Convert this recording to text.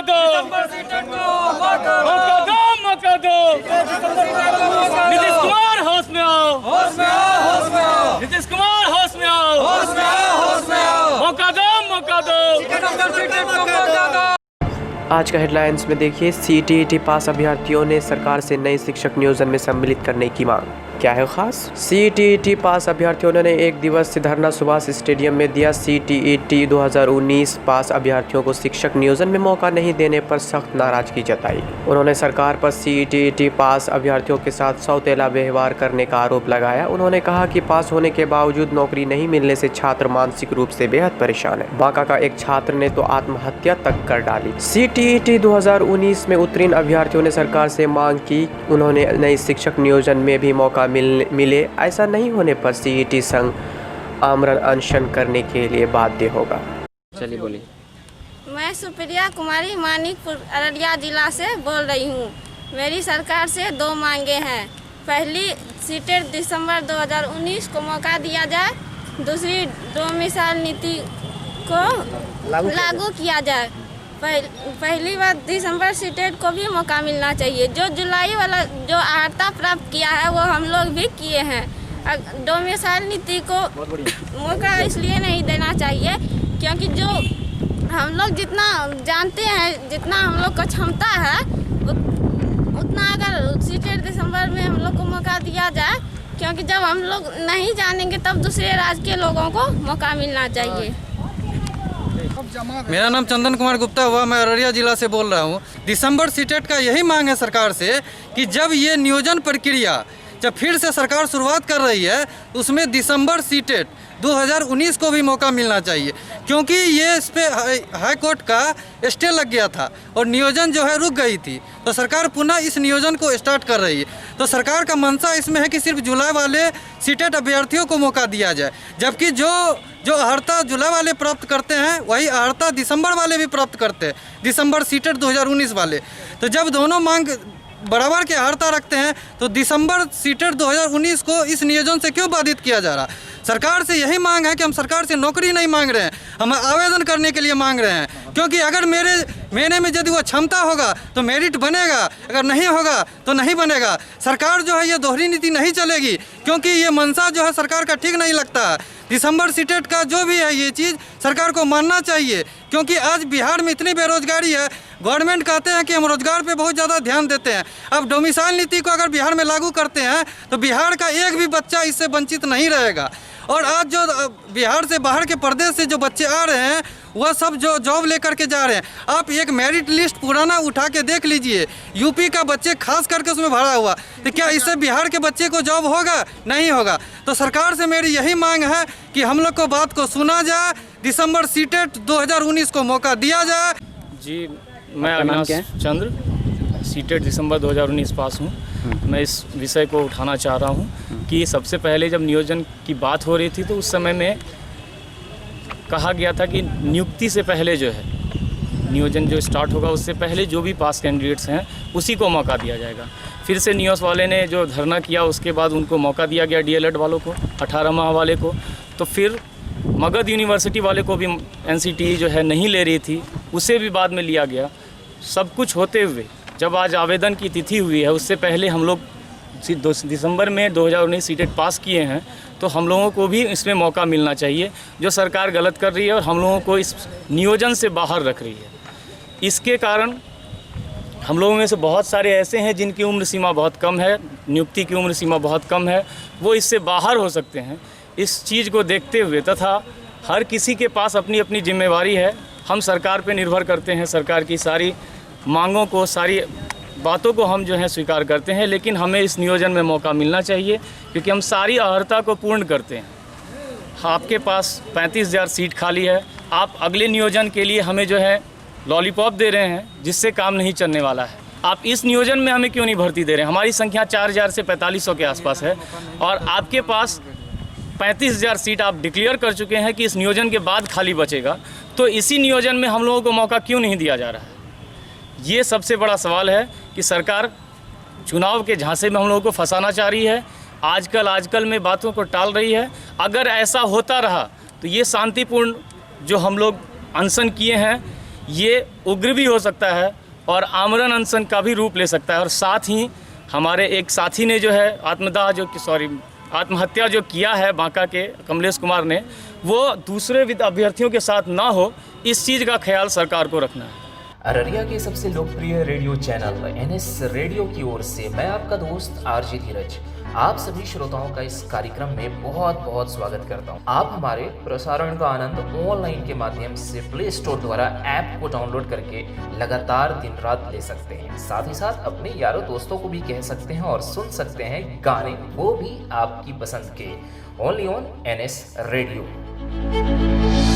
दो, मौका दो। नीतीश कुमार होश में आओ, नीतीश कुमार होश में आओ, मौका दो। आज का हेडलाइंस में देखिए, CTET पास अभ्यर्थियों ने सरकार से नए शिक्षक नियोजन में सम्मिलित करने की मांग। क्या है खास? CTET पास अभ्यर्थियों ने एक दिवसीय धरना सुभाष स्टेडियम में दिया। CTET 2019 पास अभ्यर्थियों को शिक्षक नियोजन में मौका नहीं देने पर सख्त नाराजगी जताई। उन्होंने सरकार पर CTET पास अभ्यर्थियों के साथ सौतेला व्यवहार करने का आरोप लगाया। उन्होंने कहा कि पास होने के बावजूद नौकरी नहीं मिलने से छात्र मानसिक रूप से बेहद परेशान है। बांका का एक छात्र ने तो आत्महत्या तक कर डाली। CTET 2019 में उत्तीर्ण अभ्यर्थियों ने सरकार से मांग की, उन्होंने नए शिक्षक नियोजन में भी मौका मिले। ऐसा नहीं होने पर CET संघ आमरण अनशन करने के लिए बाध्य होगा। चलिए बोलिए। मैं सुप्रिया कुमारी मानिकपुर अररिया जिला से बोल रही हूँ। मेरी सरकार से दो मांगे हैं। पहली, सीटेट दिसंबर 2019 को मौका दिया जाए। दूसरी, डोमिसाइल नीति को लागू किया जाए। पहली बात, दिसंबर सीटेट को भी मौका मिलना चाहिए। जो जुलाई वाला जो अर्हता प्राप्त किया है वो हम लोग भी किए हैं। डोमिसाइल नीति को मौका इसलिए नहीं देना चाहिए क्योंकि जो हम लोग जितना जानते हैं, जितना हम लोग का क्षमता है, उतना अगर सीटेट दिसंबर में हम लोग को मौका दिया जाए, क्योंकि जब हम लोग नहीं जानेंगे तब दूसरे राज्य के लोगों को मौका मिलना चाहिए। मेरा नाम चंदन कुमार गुप्ता हुआ, मैं अररिया जिला से बोल रहा हूँ। दिसंबर सीटेट का यही मांग है सरकार से कि जब ये नियोजन प्रक्रिया जब फिर से सरकार शुरुआत कर रही है, उसमें दिसंबर सीटेट 2019 को भी मौका मिलना चाहिए, क्योंकि ये इस पे हाई कोर्ट का स्टे लग गया था और नियोजन जो है रुक गई थी। तो सरकार पुनः इस नियोजन को स्टार्ट कर रही है। तो सरकार का मंशा इसमें है कि सिर्फ जुलाई वाले सीटेट अभ्यर्थियों को मौका दिया जाए, जबकि जो अर्हता जुलाई वाले प्राप्त करते हैं वही अर्हता दिसंबर वाले भी प्राप्त करते हैं, दिसंबर सीटेट 2019 वाले। तो जब दोनों मांग बराबर के अर्हता रखते हैं तो दिसंबर सीटेट 2019 को इस नियोजन से क्यों बाधित किया जा रहा? सरकार से यही मांग है कि हम सरकार से नौकरी नहीं मांग रहे हैं, हम आवेदन करने के लिए मांग रहे हैं, क्योंकि अगर मेरे में यदि वो क्षमता होगा तो मेरिट बनेगा, अगर नहीं होगा तो नहीं बनेगा। सरकार जो है ये दोहरी नीति नहीं चलेगी, क्योंकि ये मंशा जो है सरकार का ठीक नहीं लगता है। दिसंबर सीटेट का जो भी है ये चीज़ सरकार को मानना चाहिए, क्योंकि आज बिहार में इतनी बेरोजगारी है। गवर्नमेंट कहते हैं कि हम रोजगार पे बहुत ज़्यादा ध्यान देते हैं। अब डोमिसाइल नीति को अगर बिहार में लागू करते हैं तो बिहार का एक भी बच्चा इससे वंचित नहीं रहेगा। और आज जो बिहार से बाहर के प्रदेश से जो बच्चे आ रहे हैं वह सब जो जॉब लेकर के जा रहे हैं। आप एक मेरिट लिस्ट पुराना उठा के देख लीजिए, यूपी का बच्चे खास करके उसमें भरा हुआ, तो क्या इससे बिहार के बच्चे को जॉब होगा? नहीं होगा। तो सरकार से मेरी यही मांग है कि हम लोग को बात को सुना जाए, दिसंबर सीटेट 2019 को मौका दिया जाए। जी, मैं अविनाश चंद्र, सीटेट दिसंबर 2019 पास हूँ। मैं इस विषय को उठाना चाह रहा हूँ कि सबसे पहले जब नियोजन की बात हो रही थी तो उस समय में कहा गया था कि नियुक्ति से पहले जो है नियोजन जो स्टार्ट होगा उससे पहले जो भी पास कैंडिडेट्स हैं उसी को मौका दिया जाएगा। फिर से नियोस वाले ने जो धरना किया उसके बाद उनको मौका दिया गया, DLED वालों को, 18 माह वाले को। तो फिर मगध यूनिवर्सिटी वाले को भी NCTE जो है नहीं ले रही थी, उसे भी बाद में लिया गया। सब कुछ होते हुए जब आज आवेदन की तिथि हुई है उससे पहले हम लोग दिसंबर में 2019 सीटेट पास किए हैं, तो हम लोगों को भी इसमें मौका मिलना चाहिए। जो सरकार गलत कर रही है और हम लोगों को इस नियोजन से बाहर रख रही है, इसके कारण हम लोगों में से बहुत सारे ऐसे हैं जिनकी उम्र सीमा बहुत कम है, नियुक्ति की उम्र सीमा बहुत कम है, वो इससे बाहर हो सकते हैं। इस चीज़ को देखते हुए तथा हर किसी के पास अपनी अपनी जिम्मेवारी है, हम सरकार पे निर्भर करते हैं, सरकार की सारी मांगों को, सारी बातों को हम जो है स्वीकार करते हैं, लेकिन हमें इस नियोजन में मौका मिलना चाहिए क्योंकि हम सारी अर्हता को पूर्ण करते हैं। आपके पास 35,000 सीट खाली है, आप अगले नियोजन के लिए हमें जो है लॉलीपॉप दे रहे हैं जिससे काम नहीं चलने वाला है। आप इस नियोजन में हमें क्यों नहीं भर्ती दे रहे हैं? हमारी संख्या 4,000 से 4500 के आसपास है और आपके पास 35,000 सीट आप डिक्लेयर कर चुके हैं कि इस नियोजन के बाद खाली बचेगा, तो इसी नियोजन में हम लोगों को मौका क्यों नहीं दिया जा रहा है? ये सबसे बड़ा सवाल है कि सरकार चुनाव के झांसे में हम लोगों को फंसाना चाह रही है, आजकल में बातों को टाल रही है। अगर ऐसा होता रहा तो ये शांतिपूर्ण जो हम लोग अनशन किए हैं ये उग्र भी हो सकता है और आमरण अनशन का भी रूप ले सकता है। और साथ ही हमारे एक साथी ने जो है आत्महत्या जो किया है बांका के कमलेश कुमार ने, वो दूसरे अभ्यर्थियों के साथ ना हो, इस चीज़ का ख्याल सरकार को रखना है। अररिया के सबसे लोकप्रिय रेडियो चैनल NS रेडियो की ओर से मैं आपका दोस्त RJ धीरज आप सभी श्रोताओं का इस कार्यक्रम में बहुत बहुत स्वागत करता हूं। आप हमारे प्रसारण का आनंद ऑनलाइन के माध्यम से प्ले स्टोर द्वारा ऐप को डाउनलोड करके लगातार दिन रात ले सकते हैं। साथ ही साथ अपने यारों दोस्तों को भी कह सकते हैं और सुन सकते हैं गाने, वो भी आपकी पसंद के, ओनली ऑन NS रेडियो।